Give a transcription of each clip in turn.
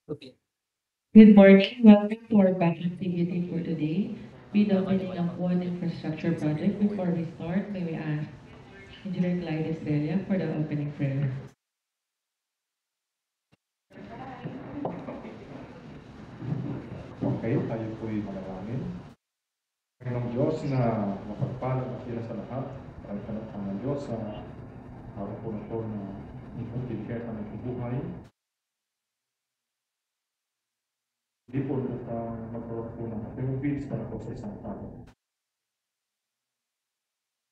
Good morning. Welcome to our back activity for today. With the opening of one infrastructure project. Before we start, may we ask Engineer Clyde Estrella for the opening prayer. Okay, tayo po'y manalangin. Panginoong Diyos na mapagpalang at hila sa lahat, ay kanatang ng Diyos sa araw po na po na inyong pinigyan ng buhay. Hindi po upang magkaroon po ng activities para po sa isang tao.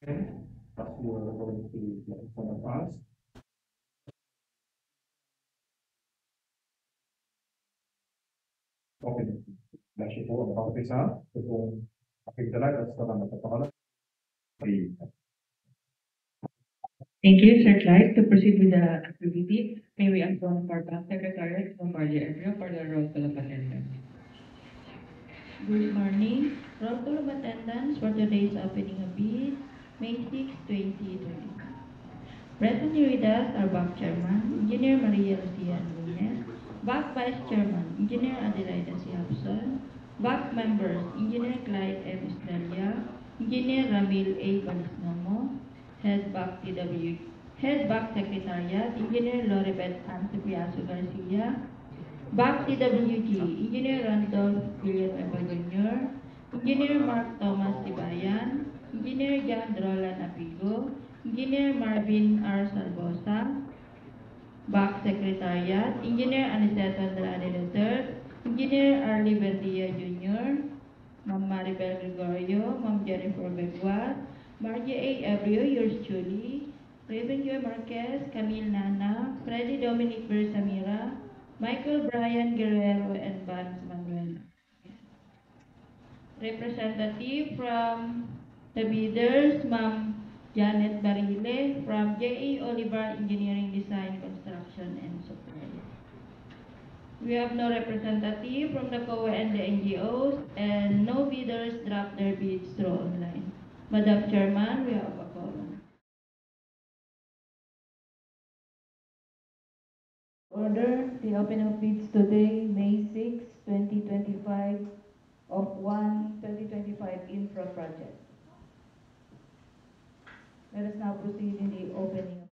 Okay, as we are going to let some of us. Okay, dahil po ang pagkisa, ito pong aking dalaga sa mga kapakalan. Thank you, Sir Clyde. To proceed with the activity, may we ask one of our back secretaries from Party Area for the roll call of attendance. Good morning. Roll call of attendance for today's opening of bid, May 6, 2025. Presently with us are BAC Chairman, Engineer Maria Lucia Lunes, BAC Vice Chairman, Engineer Adelaida Siapson, BAC Members, Engineer Clyde M. Estrella, Engineer Ramil A. Balisnomo, Head BAC TW, Head BAC Secretariat, Engineer Loribet Ann Cipriaso Garcia, BAC TWG, Engineer Randolph Villanueva Jr., Engineer Mark Thomas Tibayan, Engineer John Roland Apigo, Engineer Marvin R. Salvosa, BAC Secretariat, Engineer Aniceto Andrade III, Engineer Arlie Verdia Jr., Ma'am Maribel Gregorio, Ma'am Jennifer Beguat, Margie A. Ebrio, yours truly, Raven Joy Marquez, Camille Nana, Freddy Dominic Bersamira, Michael Brian Guerrero, and Vance Manuel. Representative from the bidders, Ma'am Janet Barile from J.A. Oliver Engineering Design, Construction, and Supply. We have no representative from the COA and the NGOs, and no bidders drop their bids through online. Madam Chairman, we have a quorum. Order the opening of bids today, May 6, 2025, of one 2025 infra project. Let us now proceed in the opening.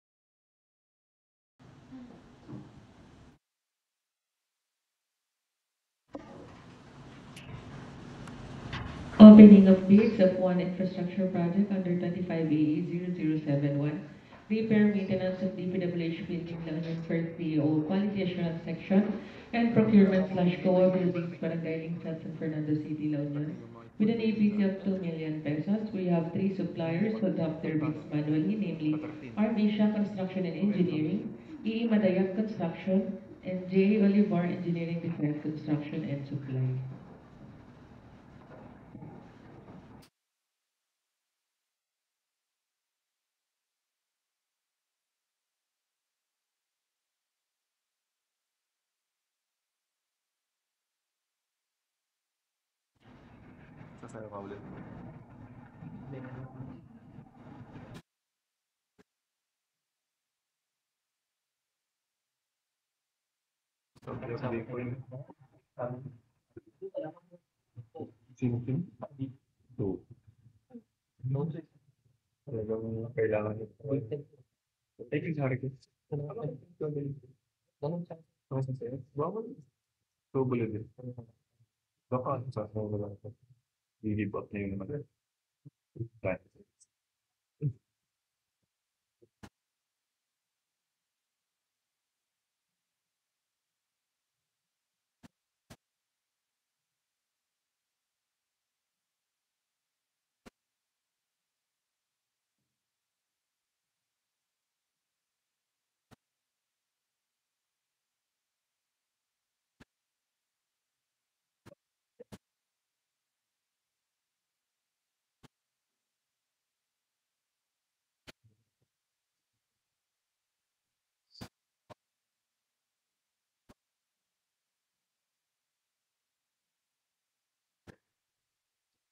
Opening of bids of one infrastructure project under 25 AE 0071. Repair, maintenance of DPWH building Lagnan First PO, Quality Assurance Section, and Procurement / COA buildings, Barangay Lingsat, San Fernando City, La Union. With an APC of 2 million pesos, we have three suppliers who adopt their bids manually, namely Armisha Construction and Engineering, EE Madayak Construction, and J. Olivar Engineering Defense Construction and Supply. Sasayaw ka ulit. Sabi ko yun. Sino? Two. Talagang kailangan nyo. Ay, sorry ko. Ano sa sa'yo? Bawal. Tubulo din. Baka sa mo lang. Give up na yun naman.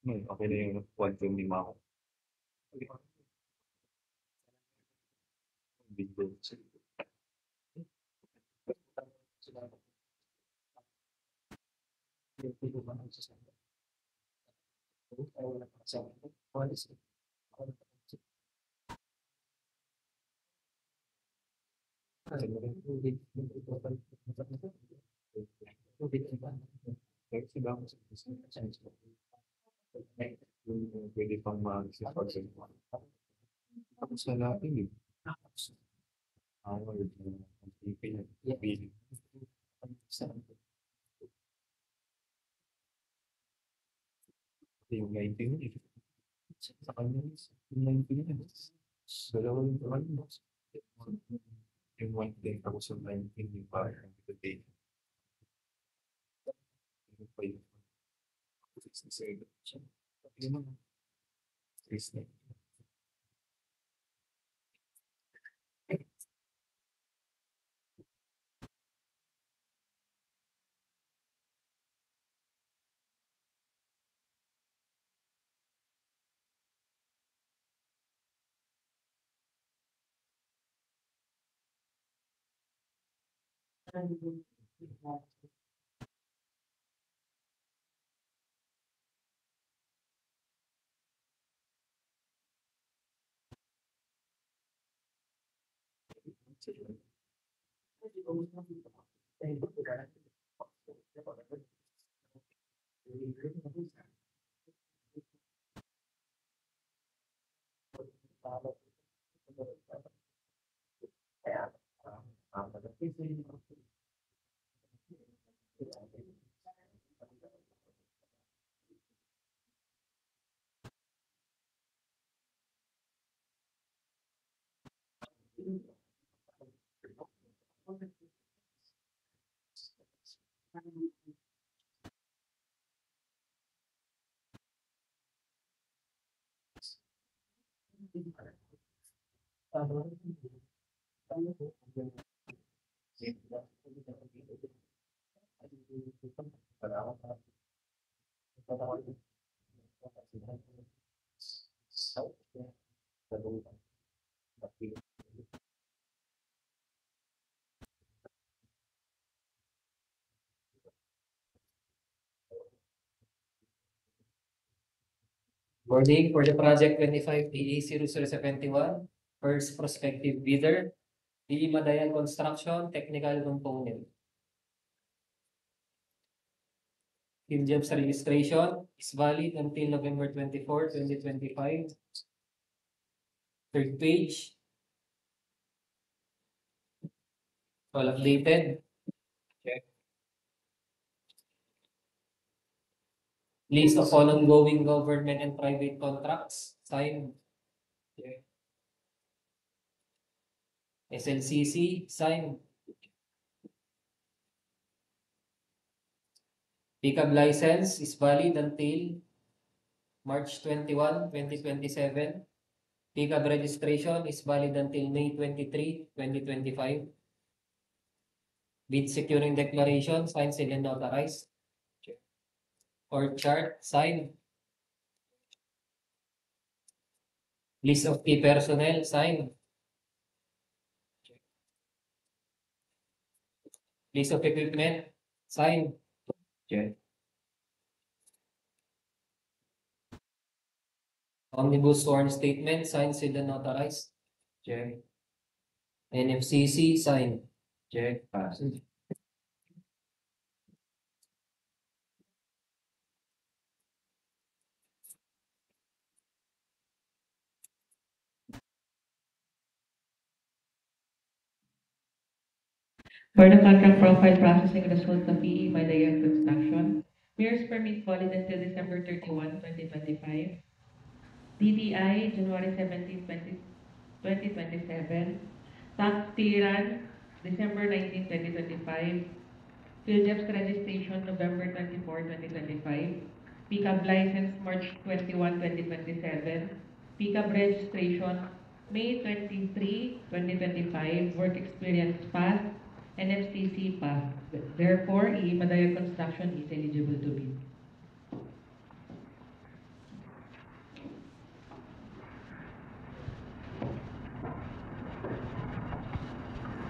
Okay na yung quantum ni Mako. Big birds. Pwede pang mag-sipag. Tapos na natin eh. Award na ang pipin niya. Pili. Yung 19 eh. Sa kanya, yung 19 eh. Dalawa yung kanya. Yung 1 day ako sa 19 yung parang the day. Yung pa yun. 67. Yun naman. 3 na. Boarding for the project 25 PA0071, first prospective bidder, PE Madayan Construction, technical component. Field jobs registration is valid until November 24, 2025. Third page. All updated. Check. List of all ongoing government and private contracts. Signed. Check. SLCC. Signed. Pickup license is valid until March 21, 2027. Pickup registration is valid until May 23, 2025. Bid securing declaration, signed, sealed, and notarized. Org chart, signed. List of key personnel, signed. List of equipment, signed. Omnibus sworn statement, signed, sealed, and notarized. Check. NFCC, signed. Check. Pass. For the contract profile processing result of PE Madayan Construction, mayor's permit valid until December 31, 2025. DTI, January 17, 2027. Tax clearance, December 19, 2025. Field jobs registration, November 24, 2025. Pickup license, March 21, 2027. Pickup registration, May 23, 2025. Work experience pass, NFCC pass. Therefore, Madayan Construction is eligible to bid.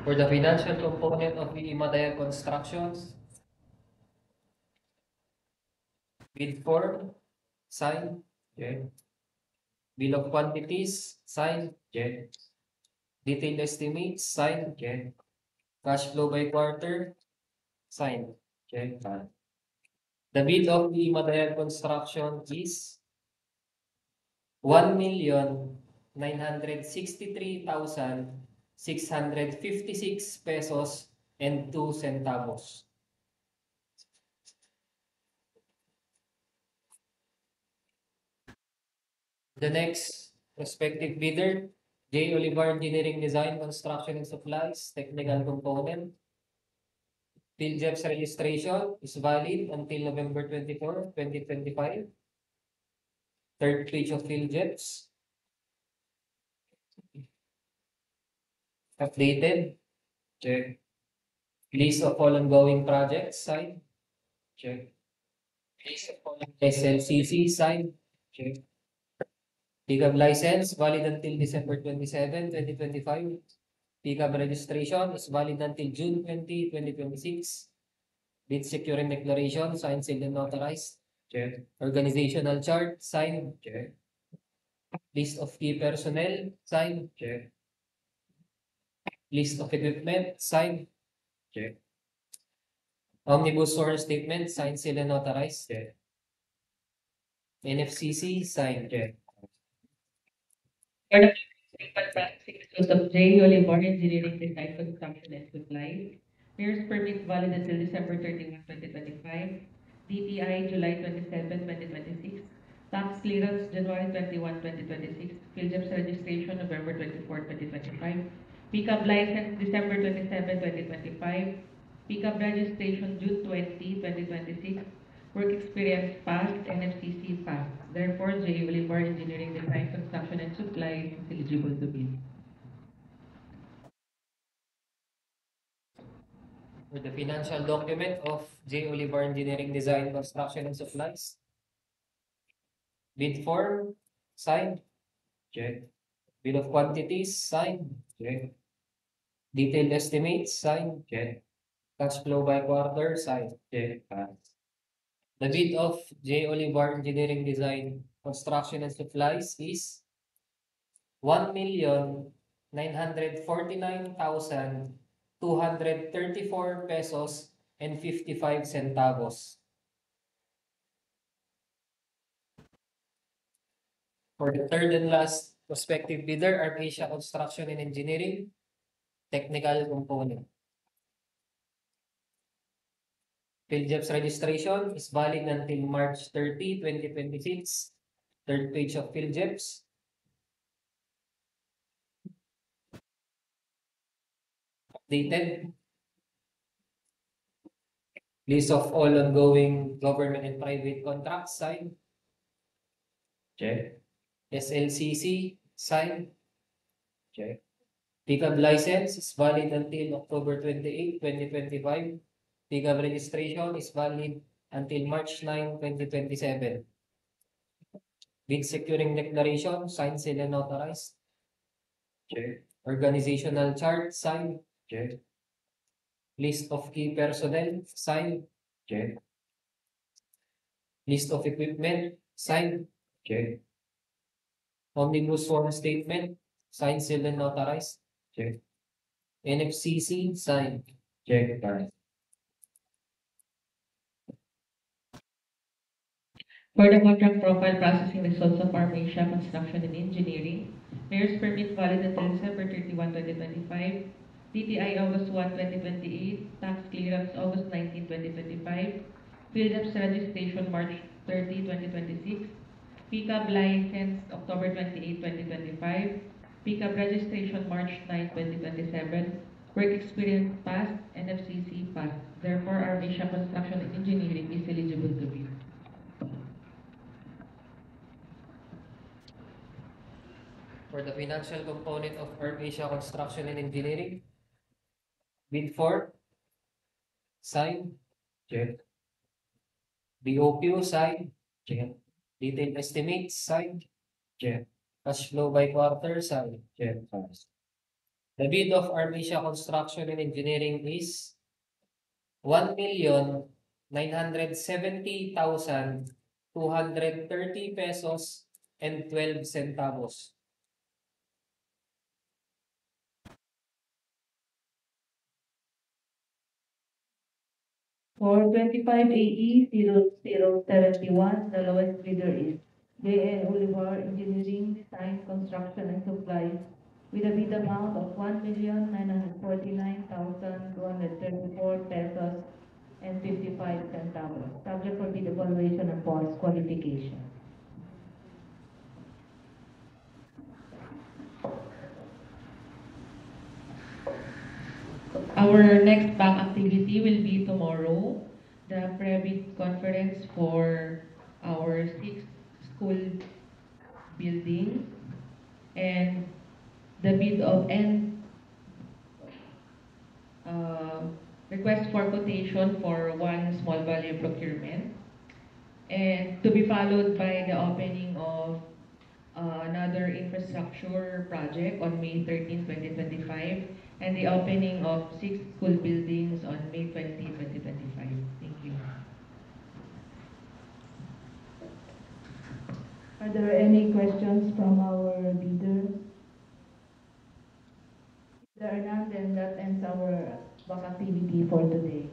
For the financial component of the Madayan Constructions, Bid form, signed, check. Bill of quantities, signed, check. Detailed estimates, signed, check. Cash flow by quarter, signed, check. The bid of the Madayan Construction is 1,963,656 pesos and 2 centavos. The next prospective bidder, J. Olivar Engineering Design, Construction and Supplies, Technical Component. PhilJEP's registration is valid until November 24, 2025. Third page of PhilJEP's. Updated. Check. List of all ongoing projects, signed. Check. List of all SLCC, signed. Check. PCAB license, valid until December 27, 2025. PCAB registration is valid until June 20, 2026. Bid securing declaration, signed, sealed, and notarized. Check. Organizational chart, signed. Check. List of key personnel, signed. Check. List of equipment, signed. Check. Omnibus source statement, signed, sealed, and notarized. Check. NFCC, signed. Check. For the principal processing results of J. Olivar Engineering Design, Construction and Supplies. Mayor's permit valid until December 31, 2025. DTI July 27, 2026. Tax clearance January 21, 2026. PhilJEP's registration November 24, 2025. PCAB license December 27, 2025. PCAB registration June 20, 2026. Work experience passed, NFCC passed. Therefore, J. Olivar Engineering Design, Construction and Supply is eligible to bid. For the financial document of J. Olivar Engineering Design, Construction and Supplies. Bid form, signed. Check. Bill of quantities, signed. Check. Detailed estimates, signed. Check. Cash flow by quarter, signed. Check. The bid of J. Olivar Engineering Design, Construction and Supplies is 1,949,234 pesos and 55 centavos. For the third and last prospective bidder, Arcasia Construction and Engineering, Technical Component. PhilJEP's registration is valid until March 30, 2026. Third page of PhilJEP's. Updated. List of all ongoing government and private contracts, signed. Check. SLCC, signed. Check. PCAB license is valid until October 28, 2025. PCAB registration is valid until March 9, 2027. Bid securing declaration, signed, sealed, and notarized. Check. Organizational chart, signed. Check. List of key personnel, signed. Check. List of equipment, signed. Check. Omnibus form statement, signed, sealed, and notarized. Check. NFCC, signed. Check. For the contract profile processing results of Arcasia Construction and Engineering, Mayor's permit valid until December 31, 2025. DTI August 1, 2028. Tax clearance August 19, 2025. PhilJEP's registration March 30, 2026. PCAB license October 28, 2025. PCAB registration March 9, 2027. Work experience passed, NFCC passed. Therefore, Arcasia Construction and Engineering is eligible to bid. For the financial component of Arcasia Construction and Engineering, bid form, signed. Check. BOQ, signed. Check. Detailed estimates, signed. Check. Cash flow by quarter, signed. Check. The bid of Arcasia Construction and Engineering is 1,970,000 230 pesos and 12 centavos. For 25 AE 0071, the lowest bidder is JN Oliver Engineering, Design, Construction, and Supplies with a bid amount of 1,949,234 pesos and 55 centavos, subject for bid evaluation and post qualification. Our next bank activity will be tomorrow, the pre-bid conference for our 6 school buildings and the bid of request for quotation for one small value procurement, and to be followed by the opening of another infrastructure project on May 13, 2025, and the opening of 6 school buildings on May 20, 2025. Thank you. Are there any questions from our bidders? If there are none, then that ends our bank activity for today.